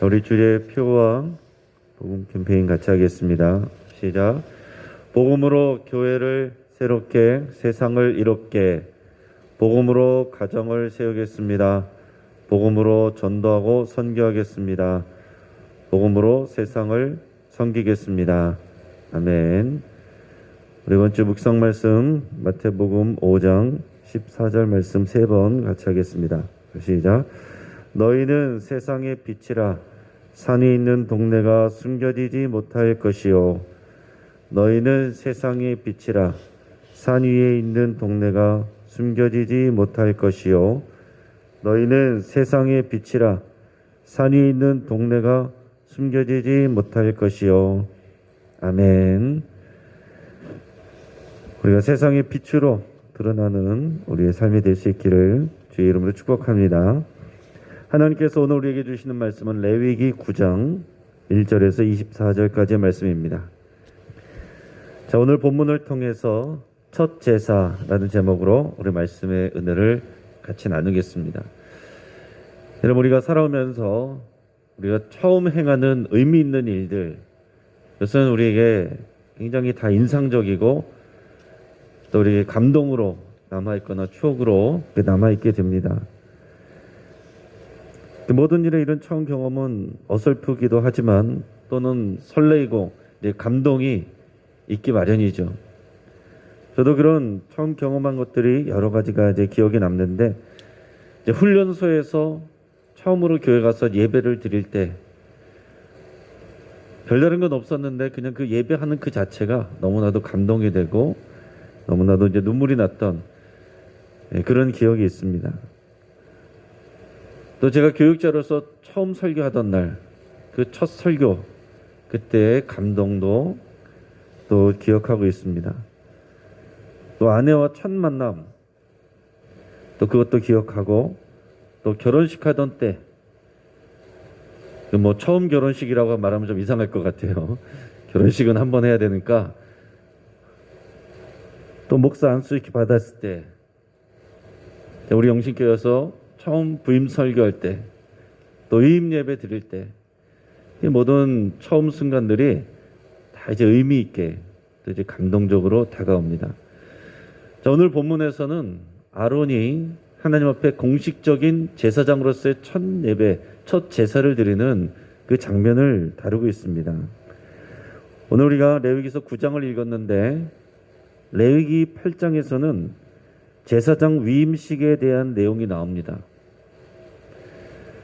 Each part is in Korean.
우리 주의 표와 복음 캠페인 같이 하겠습니다. 시작. 복음으로 교회를 새롭게, 세상을 이롭게, 복음으로 가정을 세우겠습니다. 복음으로 전도하고 선교하겠습니다. 복음으로 세상을 섬기겠습니다. 아멘. 우리 이번 주 묵상 말씀 마태복음 5장 14절 말씀 3번 같이 하겠습니다. 시작. 너희는 세상의 빛이라. 산이 있는 동네가 숨겨지지 못할 것이요. 너희는 세상의 빛이라. 산 위에 있는 동네가 숨겨지지 못할 것이요. 너희는 세상의 빛이라. 산 위에 있는 동네가 숨겨지지 못할 것이요. 아멘. 우리가 세상의 빛으로 드러나는 우리의 삶이 될 수 있기를 주의 이름으로 축복합니다. 하나님께서 오늘 우리에게 주시는 말씀은 레위기 9장 1절에서 24절까지의 말씀입니다. 자, 오늘 본문을 통해서 첫 제사라는 제목으로 우리 말씀의 은혜를 같이 나누겠습니다. 여러분, 우리가 살아오면서 우리가 처음 행하는 의미 있는 일들, 이것은 우리에게 굉장히 다 인상적이고 또 우리 감동으로 남아있거나 추억으로 남아있게 됩니다. 모든 일에 이런 처음 경험은 어설프기도 하지만 또는 설레이고 감동이 있기 마련이죠. 저도 그런 처음 경험한 것들이 여러 가지가 이제 기억에 남는데, 이제 훈련소에서 처음으로 교회 가서 예배를 드릴 때 별다른 건 없었는데 그냥 그 예배하는 그 자체가 너무나도 감동이 되고 너무나도 이제 눈물이 났던 그런 기억이 있습니다. 또 제가 교육자로서 처음 설교하던 날, 그 첫 설교, 그때의 감동도 또 기억하고 있습니다. 또 아내와 첫 만남, 또 그것도 기억하고, 또 결혼식 하던 때, 뭐 처음 결혼식이라고 말하면 좀 이상할 것 같아요. 결혼식은 한 번 해야 되니까. 또 목사 안수 이렇게 받았을 때, 우리 영신교회에서 처음 부임 설교할 때, 또 위임 예배 드릴 때, 이 모든 처음 순간들이 다 이제 의미 있게 또 이제 감동적으로 다가옵니다. 자, 오늘 본문에서는 아론이 하나님 앞에 공식적인 제사장으로서의 첫 예배, 첫 제사를 드리는 그 장면을 다루고 있습니다. 오늘 우리가 레위기서 9장을 읽었는데 레위기 8장에서는 제사장 위임식에 대한 내용이 나옵니다.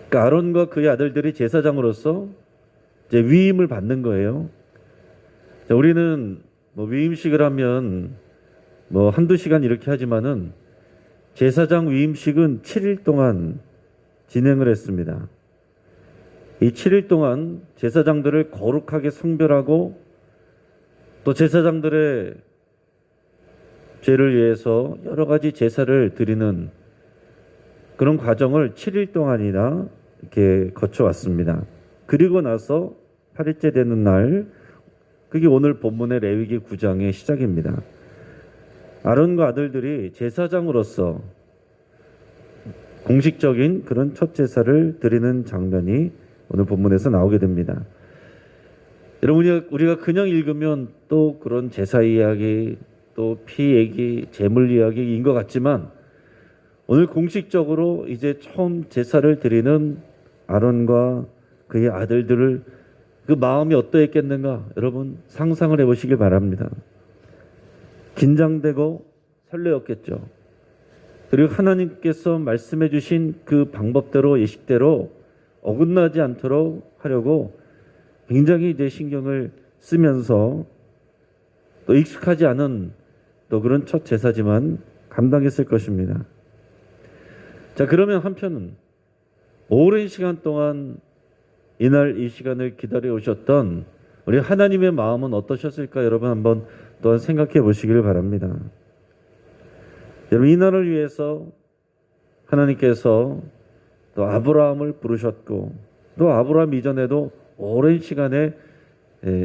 그러니까 아론과 그의 아들들이 제사장으로서 이제 위임을 받는 거예요. 자, 우리는 뭐 위임식을 하면 뭐 한두 시간 이렇게 하지만은 제사장 위임식은 7일 동안 진행을 했습니다. 이 7일 동안 제사장들을 거룩하게 성별하고 또 제사장들의 죄를 위해서 여러 가지 제사를 드리는 그런 과정을 7일 동안이나 이렇게 거쳐왔습니다. 그리고 나서 8일째 되는 날, 그게 오늘 본문의 레위기 9장의 시작입니다. 아론과 아들들이 제사장으로서 공식적인 그런 첫 제사를 드리는 장면이 오늘 본문에서 나오게 됩니다. 여러분, 우리가 그냥 읽으면 또 그런 제사 이야기, 또 피 얘기, 재물 이야기인 것 같지만 오늘 공식적으로 이제 처음 제사를 드리는 아론과 그의 아들들을 그 마음이 어떠했겠는가, 여러분 상상을 해보시길 바랍니다. 긴장되고 설레었겠죠. 그리고 하나님께서 말씀해 주신 그 방법대로, 예식대로 어긋나지 않도록 하려고 굉장히 이제 신경을 쓰면서 또 익숙하지 않은 또 그런 첫 제사지만 감당했을 것입니다. 자, 그러면 한편은 오랜 시간 동안 이날 이 시간을 기다려 오셨던 우리 하나님의 마음은 어떠셨을까, 여러분 한번 또한 생각해 보시기를 바랍니다. 여러분, 이날을 위해서 하나님께서 또 아브라함을 부르셨고, 또 아브라함 이전에도 오랜 시간의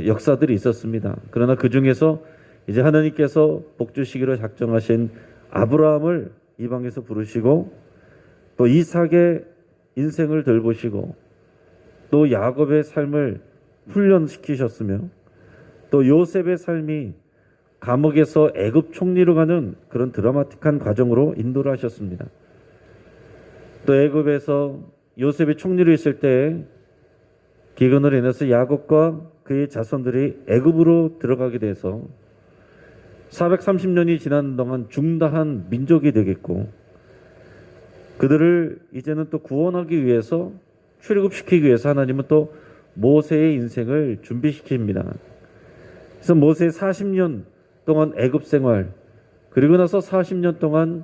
역사들이 있었습니다. 그러나 그 중에서 이제 하나님께서 복 주시기로 작정하신 아브라함을 이방에서 부르시고 또 이삭의 인생을 돌보시고 또 야곱의 삶을 훈련시키셨으며 또 요셉의 삶이 감옥에서 애굽 총리로 가는 그런 드라마틱한 과정으로 인도를 하셨습니다. 또 애굽에서 요셉이 총리로 있을 때 기근으로 인해서 야곱과 그의 자손들이 애굽으로 들어가게 돼서 430년이 지난 동안 중다한 민족이 되겠고 그들을 이제는 또 구원하기 위해서 출애굽시키기 위해서 하나님은 또 모세의 인생을 준비시킵니다. 그래서 모세의 40년 동안 애굽 생활 그리고 나서 40년 동안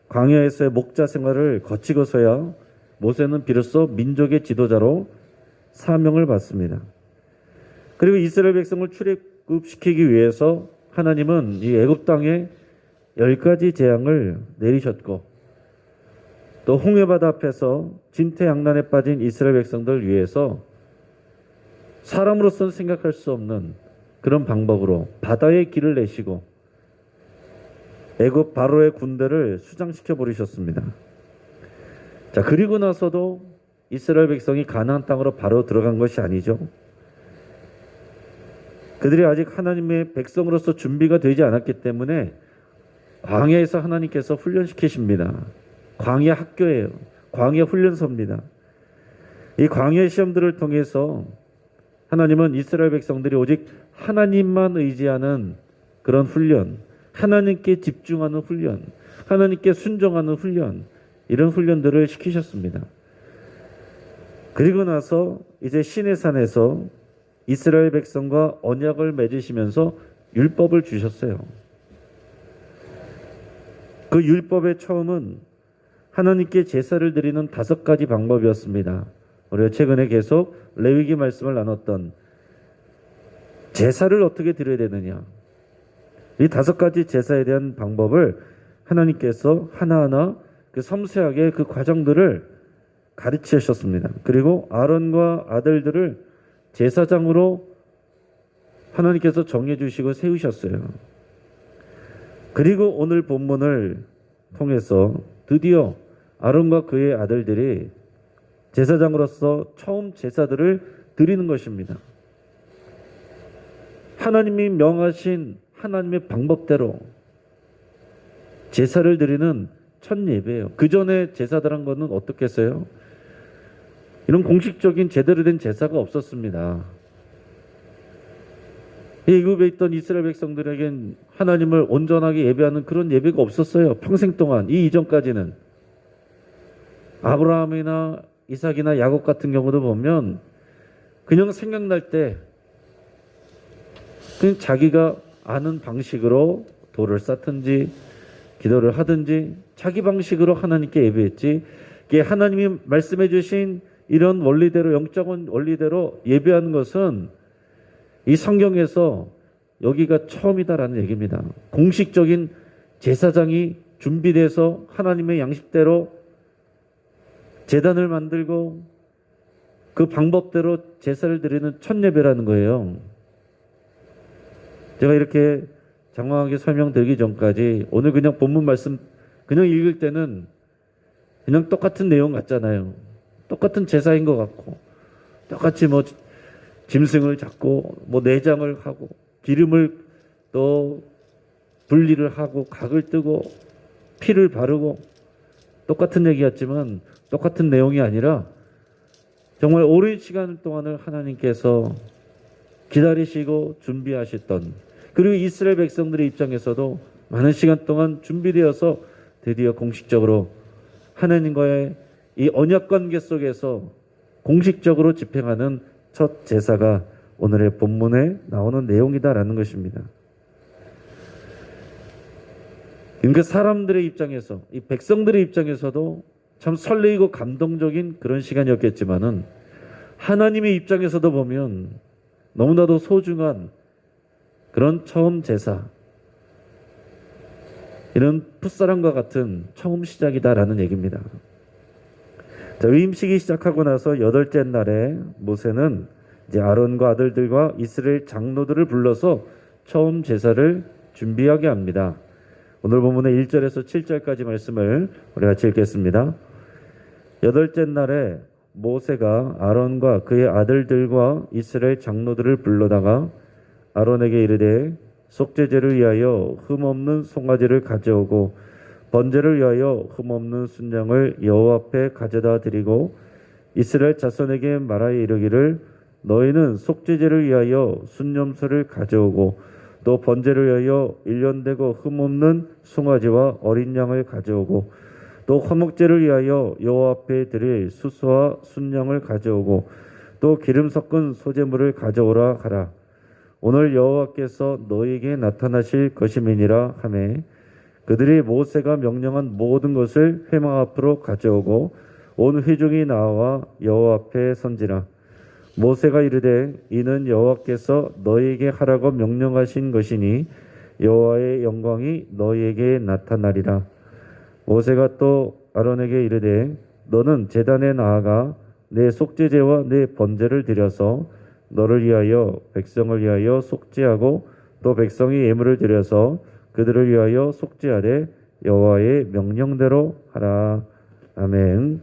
광야에서의 목자 생활을 거치고서야 모세는 비로소 민족의 지도자로 사명을 받습니다. 그리고 이스라엘 백성을 출애굽시키기 위해서 하나님은 이 애굽 땅에 10가지 재앙을 내리셨고 또 홍해바다 앞에서 진퇴양난에 빠진 이스라엘 백성들 위해서 사람으로서는 생각할 수 없는 그런 방법으로 바다의 길을 내시고 애굽 바로의 군대를 수장시켜 버리셨습니다. 자, 그리고 나서도 이스라엘 백성이 가나안 땅으로 바로 들어간 것이 아니죠. 그들이 아직 하나님의 백성으로서 준비가 되지 않았기 때문에 광야에서 하나님께서 훈련시키십니다. 광야 학교예요. 광야 훈련소입니다. 이 광야 시험들을 통해서 하나님은 이스라엘 백성들이 오직 하나님만 의지하는 그런 훈련, 하나님께 집중하는 훈련, 하나님께 순종하는 훈련, 이런 훈련들을 시키셨습니다. 그리고 나서 이제 시내산에서 이스라엘 백성과 언약을 맺으시면서 율법을 주셨어요. 그 율법의 처음은 하나님께 제사를 드리는 5가지 방법이었습니다. 우리가 최근에 계속 레위기 말씀을 나눴던 제사를 어떻게 드려야 되느냐, 이 5가지 제사에 대한 방법을 하나님께서 하나하나 그 섬세하게 그 과정들을 가르치셨습니다. 그리고 아론과 아들들을 제사장으로 하나님께서 정해주시고 세우셨어요. 그리고 오늘 본문을 통해서 드디어 아론과 그의 아들들이 제사장으로서 처음 제사들을 드리는 것입니다. 하나님이 명하신 하나님의 방법대로 제사를 드리는 첫 예배예요. 그 전에 제사드린 것은 어떻겠어요? 이런 공식적인 제대로 된 제사가 없었습니다. 애굽에 있던 이스라엘 백성들에겐 하나님을 온전하게 예배하는 그런 예배가 없었어요. 평생 동안. 이 이전까지는. 아브라함이나 이삭이나 야곱 같은 경우도 보면 그냥 생각날 때 그냥 자기가 아는 방식으로 돌을 쌓든지 기도를 하든지 자기 방식으로 하나님께 예배했지, 이게 하나님이 말씀해 주신 이런 원리대로, 영적 원리대로 예배하는 것은 이 성경에서 여기가 처음이다라는 얘기입니다. 공식적인 제사장이 준비돼서 하나님의 양식대로 제단을 만들고 그 방법대로 제사를 드리는 첫 예배라는 거예요. 제가 이렇게 장황하게 설명드리기 전까지 오늘 그냥 본문 말씀 그냥 읽을 때는 그냥 똑같은 내용 같잖아요. 똑같은 제사인 것 같고 똑같이 뭐 짐승을 잡고 뭐 내장을 하고 기름을 또 분리를 하고 각을 뜨고 피를 바르고 똑같은 얘기 같지만 똑같은 내용이 아니라 정말 오랜 시간 동안을 하나님께서 기다리시고 준비하셨던, 그리고 이스라엘 백성들의 입장에서도 많은 시간 동안 준비되어서 드디어 공식적으로 하나님과의 이 언약 관계 속에서 공식적으로 집행하는 첫 제사가 오늘의 본문에 나오는 내용이다라는 것입니다. 그러니까 사람들의 입장에서, 이 백성들의 입장에서도 참 설레이고 감동적인 그런 시간이었겠지만은 하나님의 입장에서도 보면 너무나도 소중한 그런 처음 제사, 이런 풋사랑과 같은 처음 시작이다라는 얘기입니다. 자, 위임식이 시작하고 나서 8째 날에 모세는 이제 아론과 아들들과 이스라엘 장로들을 불러서 처음 제사를 준비하게 합니다. 오늘 본문의 1절에서 7절까지 말씀을 우리 같이 읽겠습니다. 8째 날에 모세가 아론과 그의 아들들과 이스라엘 장로들을 불러다가 아론에게 이르되 속죄제를 위하여 흠없는 송아지를 가져오고 번제를 위하여 흠없는 순양을 여호와 앞에 가져다 드리고 이스라엘 자손에게 말하여 이르기를 너희는 속죄제를 위하여 순념소를 가져오고 또 번제를 위하여 일년되고 흠없는 송아지와 어린 양을 가져오고 또 화목제를 위하여 여호와 앞에 드릴 수소와 순양을 가져오고 또 기름 섞은 소제물을 가져오라 하라. 오늘 여호와께서 너희에게 나타나실 것임이니라 하매 그들이 모세가 명령한 모든 것을 회막 앞으로 가져오고 온 회중이 나와 여호와 앞에 선지라. 모세가 이르되 이는 여호와께서 너희에게 하라고 명령하신 것이니 여호와의 영광이 너희에게 나타나리라. 모세가 또 아론에게 이르되 너는 제단에 나아가 내 속죄제와 내 번제를 드려서 너를 위하여 백성을 위하여 속죄하고 또 백성이 예물을 드려서 그들을 위하여 속죄하되 여호와의 명령대로 하라. 아멘.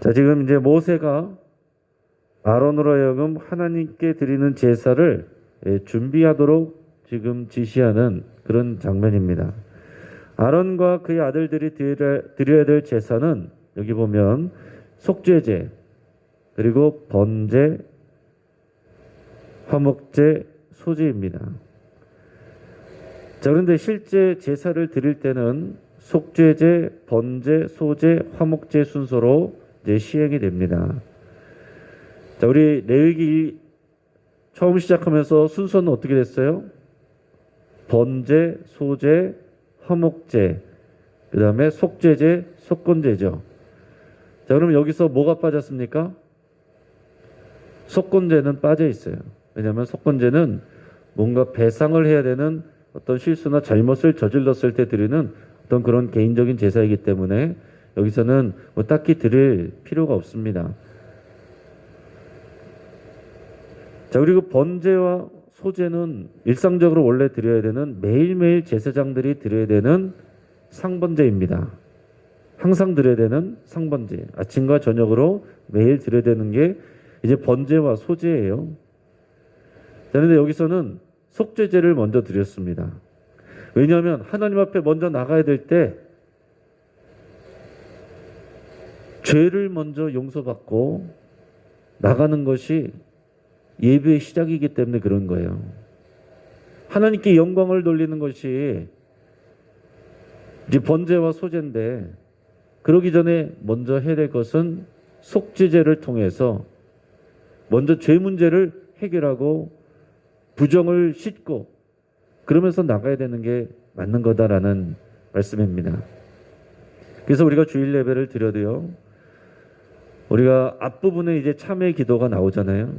자, 지금 이제 모세가 아론으로 하여금 하나님께 드리는 제사를 준비하도록 지금 지시하는 그런 장면입니다. 아론과 그의 아들들이 드려야 될 제사는 여기 보면 속죄제, 그리고 번제, 화목제, 소제입니다. 자, 그런데 실제 제사를 드릴 때는 속죄제, 번제, 소제, 화목제 순서로 이제 시행이 됩니다. 자, 우리 레위기 처음 시작하면서 순서는 어떻게 됐어요? 번제, 소제, 화목제, 그 다음에 속죄제, 속건제죠. 자, 그럼 여기서 뭐가 빠졌습니까? 속건제는 빠져 있어요. 왜냐하면 속건제는 뭔가 배상을 해야 되는 어떤 실수나 잘못을 저질렀을 때 드리는 어떤 그런 개인적인 제사이기 때문에 여기서는 뭐 딱히 드릴 필요가 없습니다. 자, 그리고 번제와 소제는 일상적으로 원래 드려야 되는 매일매일 제사장들이 드려야 되는 상번제입니다. 항상 드려야 되는 상번제. 아침과 저녁으로 매일 드려야 되는 게 이제 번제와 소제예요. 자, 그런데 여기서는 속죄제를 먼저 드렸습니다. 왜냐하면 하나님 앞에 먼저 나가야 될 때 죄를 먼저 용서받고 나가는 것이 예배의 시작이기 때문에 그런 거예요. 하나님께 영광을 돌리는 것이 이제 번제와 소제인데 그러기 전에 먼저 해야 될 것은 속죄제를 통해서 먼저 죄 문제를 해결하고 부정을 씻고 그러면서 나가야 되는 게 맞는 거다라는 말씀입니다. 그래서 우리가 주일 예배를 드려도요, 우리가 앞부분에 이제 참회 기도가 나오잖아요.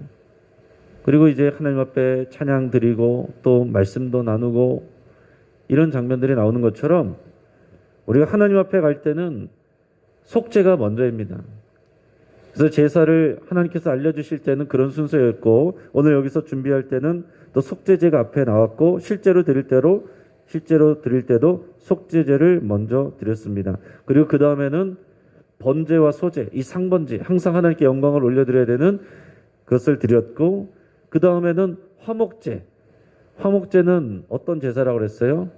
그리고 이제 하나님 앞에 찬양 드리고 또 말씀도 나누고 이런 장면들이 나오는 것처럼 우리가 하나님 앞에 갈 때는 속죄가 먼저입니다. 그래서 제사를 하나님께서 알려주실 때는 그런 순서였고 오늘 여기서 준비할 때는 또 속죄제가 앞에 나왔고 실제로 드릴 때도 속죄제를 먼저 드렸습니다. 그리고 그 다음에는 번제와 소제, 이 상번제, 항상 하나님께 영광을 올려드려야 되는 그것을 드렸고 그 다음에는 화목제. 화목제는 어떤 제사라고 그랬어요?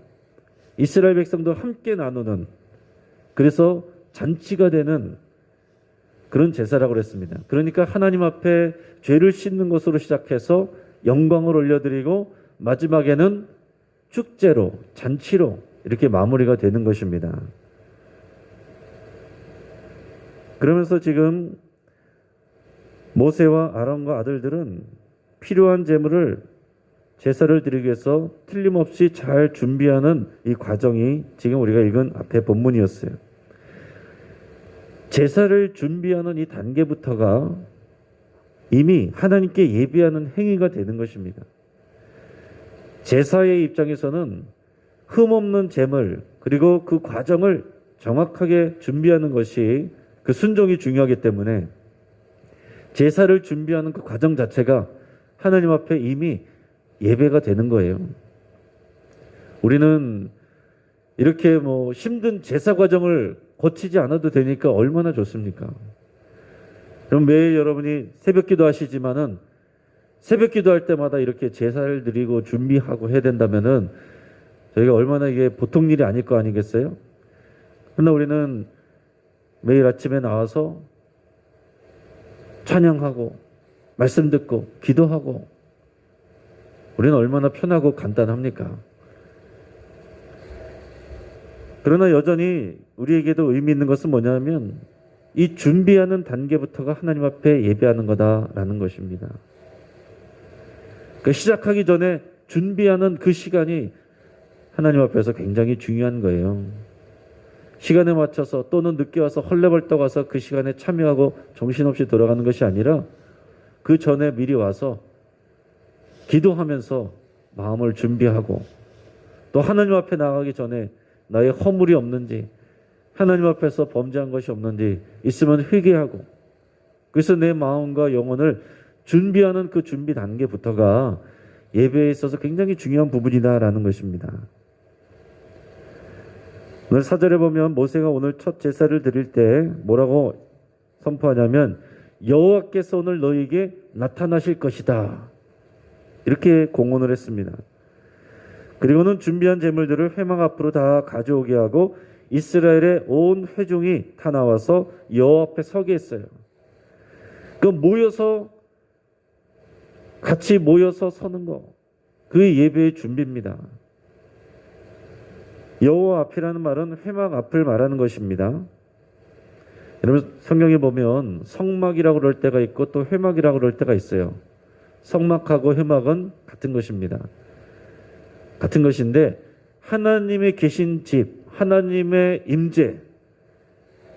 이스라엘 백성도 함께 나누는, 그래서 잔치가 되는 그런 제사라고 그랬습니다. 그러니까 하나님 앞에 죄를 씻는 것으로 시작해서 영광을 올려드리고 마지막에는 축제로, 잔치로 이렇게 마무리가 되는 것입니다. 그러면서 지금 모세와 아론과 아들들은 필요한 제물을 제사를 드리기 위해서 틀림없이 잘 준비하는 이 과정이 지금 우리가 읽은 앞에 본문이었어요. 제사를 준비하는 이 단계부터가 이미 하나님께 예배하는 행위가 되는 것입니다. 제사의 입장에서는 흠없는 제물 그리고 그 과정을 정확하게 준비하는 것이 그 순종이 중요하기 때문에 제사를 준비하는 그 과정 자체가 하나님 앞에 이미 예배가 되는 거예요. 우리는 이렇게 힘든 제사 과정을 거치지 않아도 되니까 얼마나 좋습니까? 그럼 매일 여러분이 새벽기도 하시지만은 새벽기도 할 때마다 이렇게 제사를 드리고 준비하고 해야 된다면은 저희가 얼마나 이게 보통 일이 아닐 거 아니겠어요? 그러나 우리는 매일 아침에 나와서 찬양하고 말씀 듣고 기도하고 우리는 얼마나 편하고 간단합니까? 그러나 여전히 우리에게도 의미 있는 것은 뭐냐면 이 준비하는 단계부터가 하나님 앞에 예배하는 거다라는 것입니다. 그 시작하기 전에 준비하는 그 시간이 하나님 앞에서 굉장히 중요한 거예요. 시간에 맞춰서 또는 늦게 와서 헐레벌떡 와서 그 시간에 참여하고 정신없이 돌아가는 것이 아니라 그 전에 미리 와서 기도하면서 마음을 준비하고 또 하나님 앞에 나가기 전에 나의 허물이 없는지 하나님 앞에서 범죄한 것이 없는지 있으면 회개하고 그래서 내 마음과 영혼을 준비하는 그 준비 단계부터가 예배에 있어서 굉장히 중요한 부분이다라는 것입니다. 오늘 4절에 보면 모세가 오늘 첫 제사를 드릴 때 뭐라고 선포하냐면 여호와께서 오늘 너희에게 나타나실 것이다. 이렇게 공언을 했습니다. 그리고는 준비한 제물들을 회막 앞으로 다 가져오게 하고 이스라엘의 온 회중이 다 나와서 여호와 앞에 서게 했어요. 같이 모여서 서는 거, 그 예배의 준비입니다. 여호와 앞이라는 말은 회막 앞을 말하는 것입니다. 여러분 성경에 보면 성막이라고 그럴 때가 있고 또 회막이라고 그럴 때가 있어요. 성막하고 회막은 같은 것입니다. 같은 것인데 하나님의 계신 집, 하나님의 임재,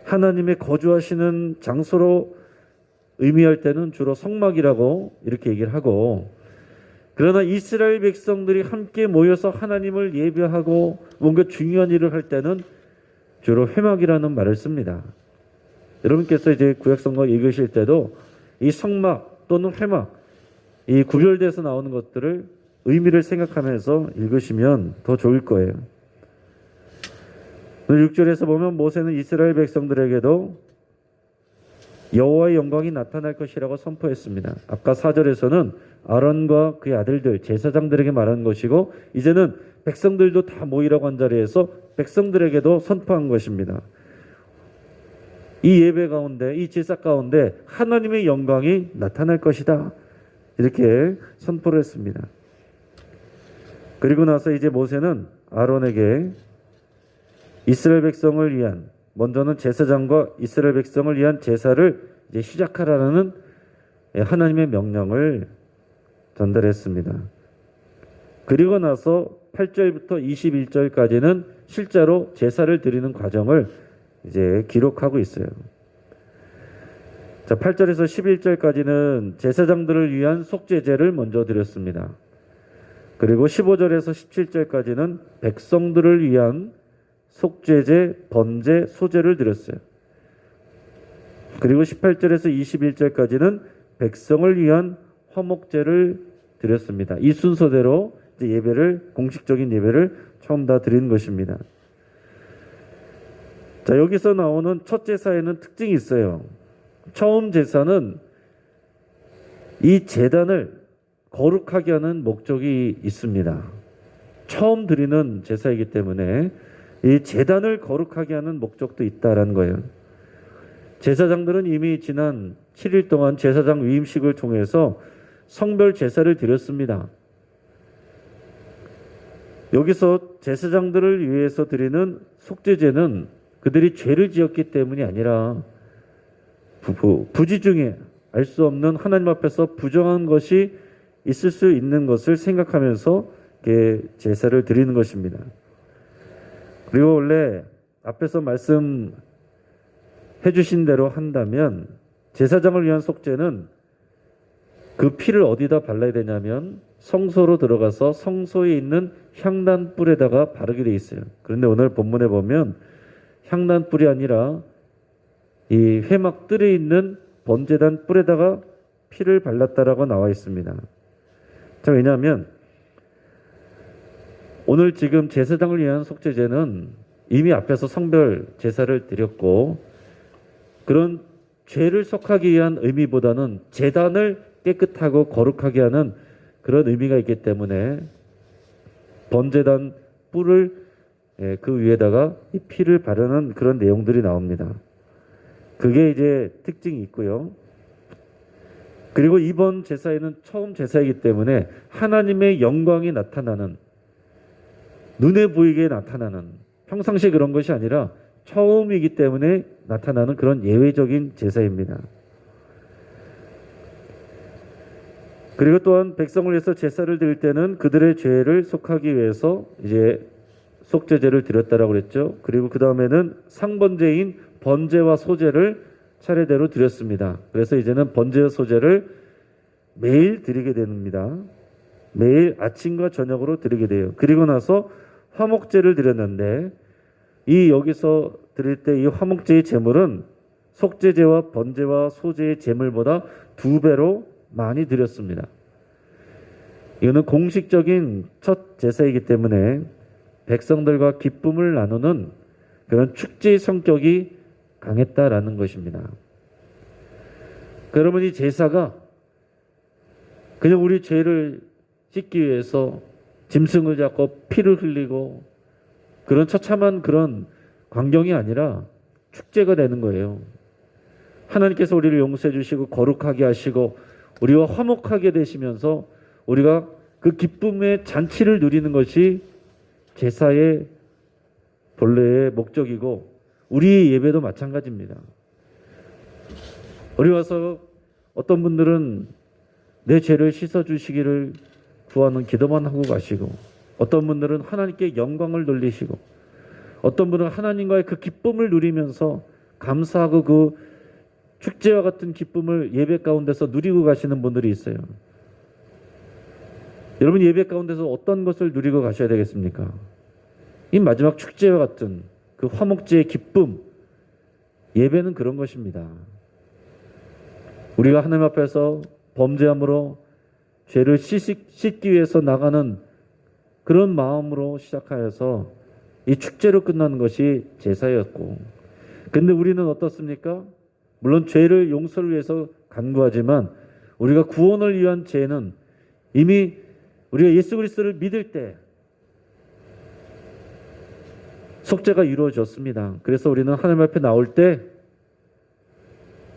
하나님의 거주하시는 장소로 의미할 때는 주로 성막이라고 이렇게 얘기를 하고 그러나 이스라엘 백성들이 함께 모여서 하나님을 예배하고 뭔가 중요한 일을 할 때는 주로 회막이라는 말을 씁니다. 여러분께서 이제 구약성경 읽으실 때도 이 성막 또는 회막 이 구별돼서 나오는 것들을 의미를 생각하면서 읽으시면 더 좋을 거예요. 6절에서 보면 모세는 이스라엘 백성들에게도 여호와의 영광이 나타날 것이라고 선포했습니다. 아까 4절에서는 아론과 그의 아들들 제사장들에게 말한 것이고 이제는 백성들도 다 모이라고 한 자리에서 백성들에게도 선포한 것입니다. 이 예배 가운데 이 제사 가운데 하나님의 영광이 나타날 것이다. 이렇게 선포를 했습니다. 그리고 나서 이제 모세는 아론에게 이스라엘 백성을 위한 먼저는 제사장과 이스라엘 백성을 위한 제사를 이제 시작하라는 하나님의 명령을 전달했습니다. 그리고 나서 8절부터 21절까지는 실제로 제사를 드리는 과정을 이제 기록하고 있어요. 자, 8절에서 11절까지는 제사장들을 위한 속죄제를 먼저 드렸습니다. 그리고 15절에서 17절까지는 백성들을 위한 속죄제, 번제, 소제를 드렸어요. 그리고 18절에서 21절까지는 백성을 위한 화목제를 드렸습니다. 이 순서대로 이제 예배를 공식적인 예배를 처음 다 드린 것입니다. 자, 여기서 나오는 첫 제사에는 특징이 있어요. 처음 제사는 이 제단을 거룩하게 하는 목적이 있습니다. 처음 드리는 제사이기 때문에 이 제단을 거룩하게 하는 목적도 있다라는 거예요. 제사장들은 이미 지난 7일 동안 제사장 위임식을 통해서 성별 제사를 드렸습니다. 여기서 제사장들을 위해서 드리는 속죄제는 그들이 죄를 지었기 때문이 아니라 부지 중에 알 수 없는 하나님 앞에서 부정한 것이 있을 수 있는 것을 생각하면서 제사를 드리는 것입니다. 그리고 원래 앞에서 말씀해 주신 대로 한다면 제사장을 위한 속죄는 그 피를 어디다 발라야 되냐면 성소로 들어가서 성소에 있는 향단불에다가 바르게 돼 있어요. 그런데 오늘 본문에 보면 향단불이 아니라 이 회막 뜰에 있는 번제단 뿔에다가 피를 발랐다라고 나와 있습니다. 자, 왜냐하면 오늘 지금 제사장을 위한 속죄제는 이미 앞에서 성별 제사를 드렸고 그런 죄를 속하기 위한 의미보다는 제단을 깨끗하고 거룩하게 하는 그런 의미가 있기 때문에 번제단 뿔을 그 위에다가 이 피를 바르는 그런 내용들이 나옵니다. 그게 이제 특징이 있고요. 그리고 이번 제사에는 처음 제사이기 때문에 하나님의 영광이 나타나는, 눈에 보이게 나타나는, 평상시에 그런 것이 아니라 처음이기 때문에 나타나는 그런 예외적인 제사입니다. 그리고 또한 백성을 위해서 제사를 드릴 때는 그들의 죄를 속하기 위해서 이제 속죄제를 드렸다라고 그랬죠. 그리고 그 다음에는 상번제인 번제와 소제를 차례대로 드렸습니다. 그래서 이제는 번제와 소제를 매일 드리게 됩니다. 매일 아침과 저녁으로 드리게 돼요. 그리고 나서 화목제를 드렸는데 이 여기서 드릴 때 이 화목제의 제물은 속죄제와 번제와 소제의 제물보다 2배로 많이 드렸습니다. 이거는 공식적인 첫 제사이기 때문에 백성들과 기쁨을 나누는 그런 축제의 성격이 강했다라는 것입니다. 그러면 이 제사가 그냥 우리 죄를 씻기 위해서 짐승을 잡고 피를 흘리고 그런 처참한 그런 광경이 아니라 축제가 되는 거예요. 하나님께서 우리를 용서해 주시고 거룩하게 하시고 우리와 화목하게 되시면서 우리가 그 기쁨의 잔치를 누리는 것이 제사의 본래의 목적이고 우리의 예배도 마찬가지입니다. 우리 와서 어떤 분들은 내 죄를 씻어주시기를 구하는 기도만 하고 가시고, 어떤 분들은 하나님께 영광을 돌리시고, 어떤 분은 하나님과의 그 기쁨을 누리면서 감사하고 그 축제와 같은 기쁨을 예배 가운데서 누리고 가시는 분들이 있어요. 여러분 예배 가운데서 어떤 것을 누리고 가셔야 되겠습니까? 이 마지막 축제와 같은 그 화목제의 기쁨, 예배는 그런 것입니다. 우리가 하나님 앞에서 범죄함으로 죄를 씻기 위해서 나가는 그런 마음으로 시작하여서 이 축제로 끝나는 것이 제사였고, 근데 우리는 어떻습니까? 물론 죄를 용서를 위해서 간구하지만 우리가 구원을 위한 죄는 이미 우리가 예수 그리스도를 믿을 때 속죄가 이루어졌습니다. 그래서 우리는 하나님 앞에 나올 때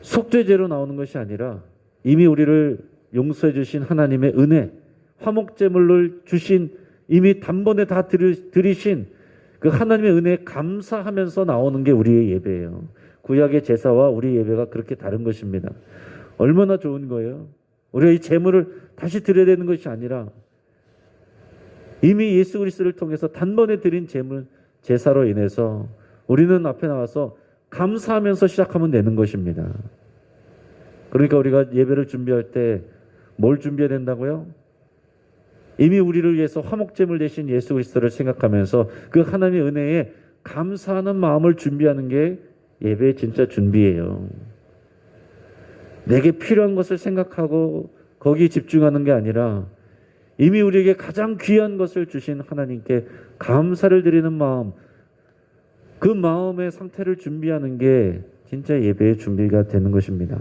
속죄제로 나오는 것이 아니라 이미 우리를 용서해 주신 하나님의 은혜, 화목제물을 주신, 이미 단번에 다 드리신 그 하나님의 은혜에 감사하면서 나오는 게 우리의 예배예요. 구약의 제사와 우리 예배가 그렇게 다른 것입니다. 얼마나 좋은 거예요. 우리가 이 제물을 다시 드려야 되는 것이 아니라 이미 예수 그리스도를 통해서 단번에 드린 제물, 제사로 인해서 우리는 앞에 나와서 감사하면서 시작하면 되는 것입니다. 그러니까 우리가 예배를 준비할 때 뭘 준비해야 된다고요? 이미 우리를 위해서 화목제물 대신 예수 그리스도를 생각하면서 그 하나님의 은혜에 감사하는 마음을 준비하는 게 예배의 진짜 준비예요. 내게 필요한 것을 생각하고 거기에 집중하는 게 아니라 이미 우리에게 가장 귀한 것을 주신 하나님께 감사를 드리는 마음, 그 마음의 상태를 준비하는 게 진짜 예배의 준비가 되는 것입니다.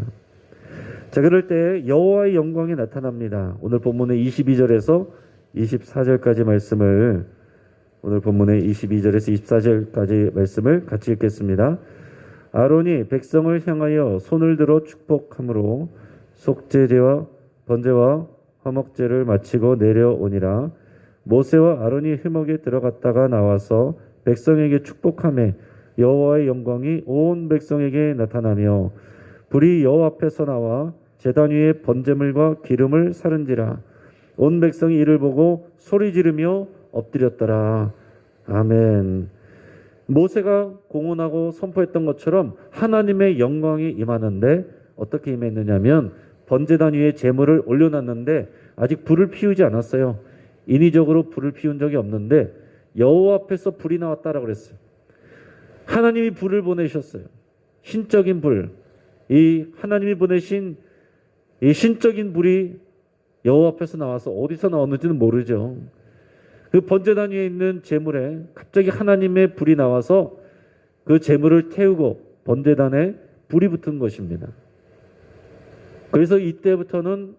자, 그럴 때 여호와의 영광이 나타납니다. 오늘 본문의 22절에서 24절까지 말씀을, 오늘 본문의 22절에서 24절까지 말씀을 같이 읽겠습니다. 아론이 백성을 향하여 손을 들어 축복함으로 속죄제와 번제와 화목제를 마치고 내려오니라. 모세와 아론이 회막에 들어갔다가 나와서 백성에게 축복하매 여호와의 영광이 온 백성에게 나타나며 불이 여호와 앞에서 나와 제단 위에 번제물과 기름을 사른지라. 온 백성이 이를 보고 소리 지르며 엎드렸더라. 아멘. 모세가 공언하고 선포했던 것처럼 하나님의 영광이 임하는데 어떻게 임했느냐면 번제단 위에 제물을 올려놨는데 아직 불을 피우지 않았어요. 인위적으로 불을 피운 적이 없는데 여호와 앞에서 불이 나왔다라고 그랬어요. 하나님이 불을 보내셨어요. 신적인 불. 이 하나님이 보내신 이 신적인 불이 여호와 앞에서 나와서 어디서 나왔는지는 모르죠. 그 번제단 위에 있는 제물에 갑자기 하나님의 불이 나와서 그 제물을 태우고 번제단에 불이 붙은 것입니다. 그래서 이때부터는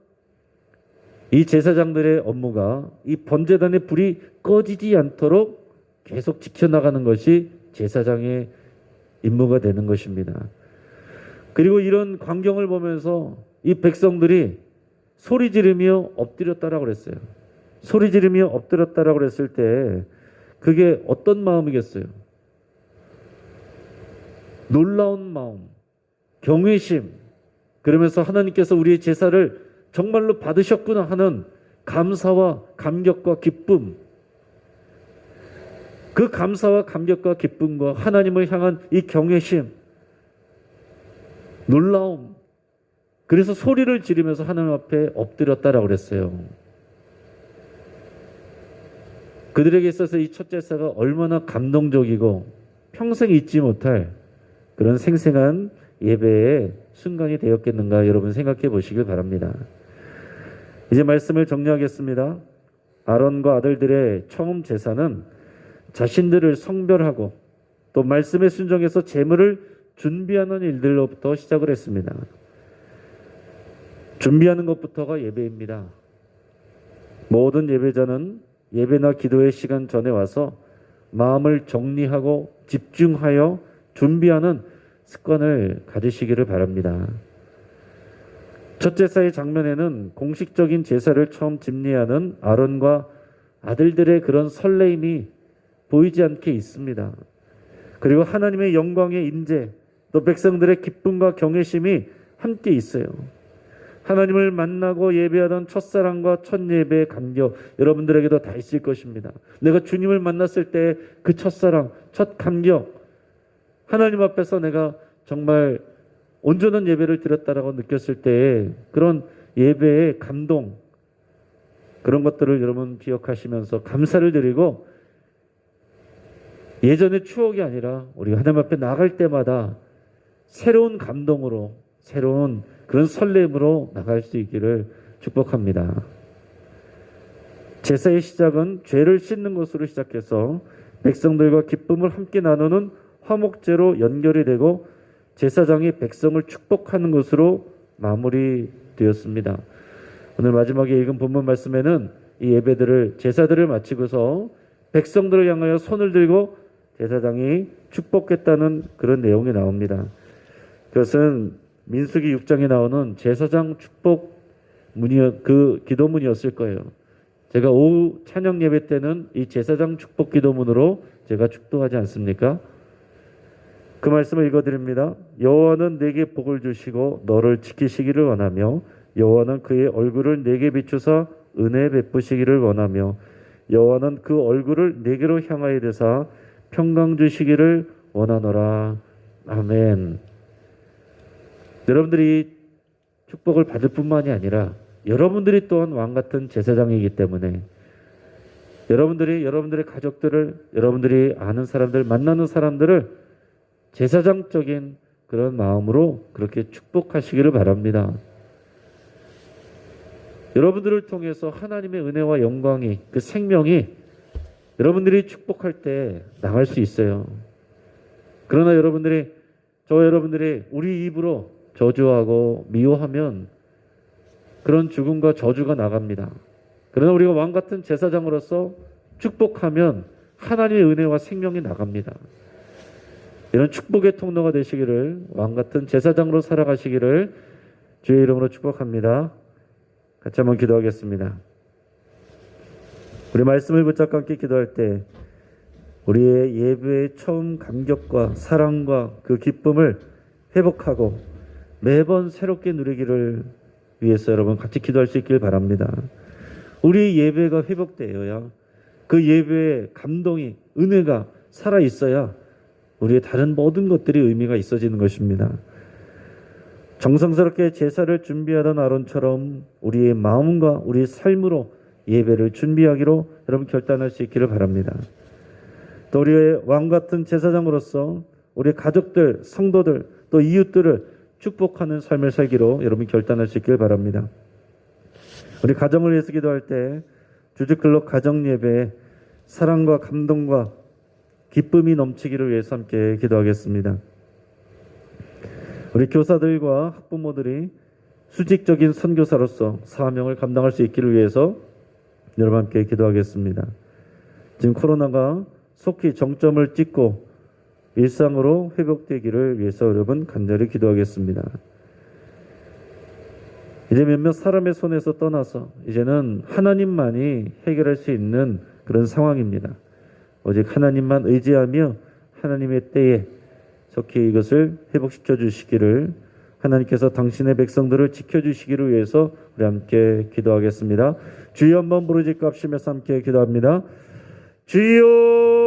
이 제사장들의 업무가 이 번제단의 불이 꺼지지 않도록 계속 지켜나가는 것이 제사장의 임무가 되는 것입니다. 그리고 이런 광경을 보면서 이 백성들이 소리 지르며 엎드렸다라고 그랬어요. 소리 지르며 엎드렸다라고 그랬을 때 그게 어떤 마음이겠어요? 놀라운 마음, 경외심, 그러면서 하나님께서 우리의 제사를 정말로 받으셨구나 하는 감사와 감격과 기쁨, 그 감사와 감격과 기쁨과 하나님을 향한 이 경외심, 놀라움, 그래서 소리를 지르면서 하나님 앞에 엎드렸다라고 그랬어요. 그들에게 있어서 이 첫 제사가 얼마나 감동적이고 평생 잊지 못할 그런 생생한 예배의 순간이 되었겠는가 여러분 생각해 보시길 바랍니다. 이제 말씀을 정리하겠습니다. 아론과 아들들의 처음 제사는 자신들을 성별하고 또 말씀에 순종해서 제물을 준비하는 일들로부터 시작을 했습니다. 준비하는 것부터가 예배입니다. 모든 예배자는 예배나 기도의 시간 전에 와서 마음을 정리하고 집중하여 준비하는 습관을 가지시기를 바랍니다. 첫 제사의 장면에는 공식적인 제사를 처음 집례하는 아론과 아들들의 그런 설레임이 보이지 않게 있습니다. 그리고 하나님의 영광의 임재, 또 백성들의 기쁨과 경외심이 함께 있어요. 하나님을 만나고 예배하던 첫사랑과 첫 예배의 감격, 여러분들에게도 다 있을 것입니다. 내가 주님을 만났을 때 그 첫사랑, 첫 감격, 하나님 앞에서 내가 정말 온전한 예배를 드렸다라고 느꼈을 때의 그런 예배의 감동, 그런 것들을 여러분 기억하시면서 감사를 드리고 예전의 추억이 아니라 우리가 하나님 앞에 나갈 때마다 새로운 감동으로, 새로운 그런 설렘으로 나갈 수 있기를 축복합니다. 제사의 시작은 죄를 씻는 것으로 시작해서 백성들과 기쁨을 함께 나누는 화목제로 연결이 되고 제사장이 백성을 축복하는 것으로 마무리되었습니다. 오늘 마지막에 읽은 본문 말씀에는 이 예배들을 제사들을 마치고서 백성들을 향하여 손을 들고 제사장이 축복했다는 그런 내용이 나옵니다. 그것은 민수기 6장에 나오는 제사장 축복 그 기도문이었을 거예요. 제가 오후 찬양 예배 때는 이 제사장 축복 기도문으로 제가 축도하지 않습니까? 그 말씀을 읽어드립니다. 여호와는 내게 복을 주시고 너를 지키시기를 원하며 여호와는 그의 얼굴을 내게 비추사 은혜 베푸시기를 원하며 여호와는 그 얼굴을 내게로 향하여 되사 평강 주시기를 원하노라. 아멘. 여러분들이 축복을 받을 뿐만이 아니라 여러분들이 또한 왕같은 제사장이기 때문에 여러분들의 가족들을, 여러분들이 아는 사람들, 만나는 사람들을 제사장적인 그런 마음으로 그렇게 축복하시기를 바랍니다. 여러분들을 통해서 하나님의 은혜와 영광이, 그 생명이 여러분들이 축복할 때 나갈 수 있어요. 그러나 여러분들이 우리 입으로 저주하고 미워하면 그런 죽음과 저주가 나갑니다. 그러나 우리가 왕같은 제사장으로서 축복하면 하나님의 은혜와 생명이 나갑니다. 이런 축복의 통로가 되시기를, 왕같은 제사장으로 살아가시기를 주의 이름으로 축복합니다. 같이 한번 기도하겠습니다. 우리 말씀을 붙잡고 함께 기도할 때 우리의 예배의 처음 감격과 사랑과 그 기쁨을 회복하고 매번 새롭게 누리기를 위해서 여러분 같이 기도할 수 있길 바랍니다. 우리의 예배가 회복되어야 그 예배의 감동이, 은혜가 살아있어야 우리의 다른 모든 것들이 의미가 있어지는 것입니다. 정성스럽게 제사를 준비하던 아론처럼 우리의 마음과 우리의 삶으로 예배를 준비하기로 여러분 결단할 수 있기를 바랍니다. 또 우리의 왕같은 제사장으로서 우리 가족들, 성도들, 또 이웃들을 축복하는 삶을 살기로 여러분 결단할 수 있기를 바랍니다. 우리 가정을 위해서 기도할 때 주주클럽 가정예배에 사랑과 감동과 기쁨이 넘치기를 위해서 함께 기도하겠습니다. 우리 교사들과 학부모들이 수직적인 선교사로서 사명을 감당할 수 있기를 위해서 여러분 함께 기도하겠습니다. 지금 코로나가 속히 정점을 찍고 일상으로 회복되기를 위해서 여러분 간절히 기도하겠습니다. 이제 몇몇 사람의 손에서 떠나서 이제는 하나님만이 해결할 수 있는 그런 상황입니다. 오직 하나님만 의지하며 하나님의 때에 속히 이것을 회복시켜 주시기를, 하나님께서 당신의 백성들을 지켜주시기를 위해서 우리 함께 기도하겠습니다. 주여 한번 부르짖고 합심해서 함께 기도합니다. 주여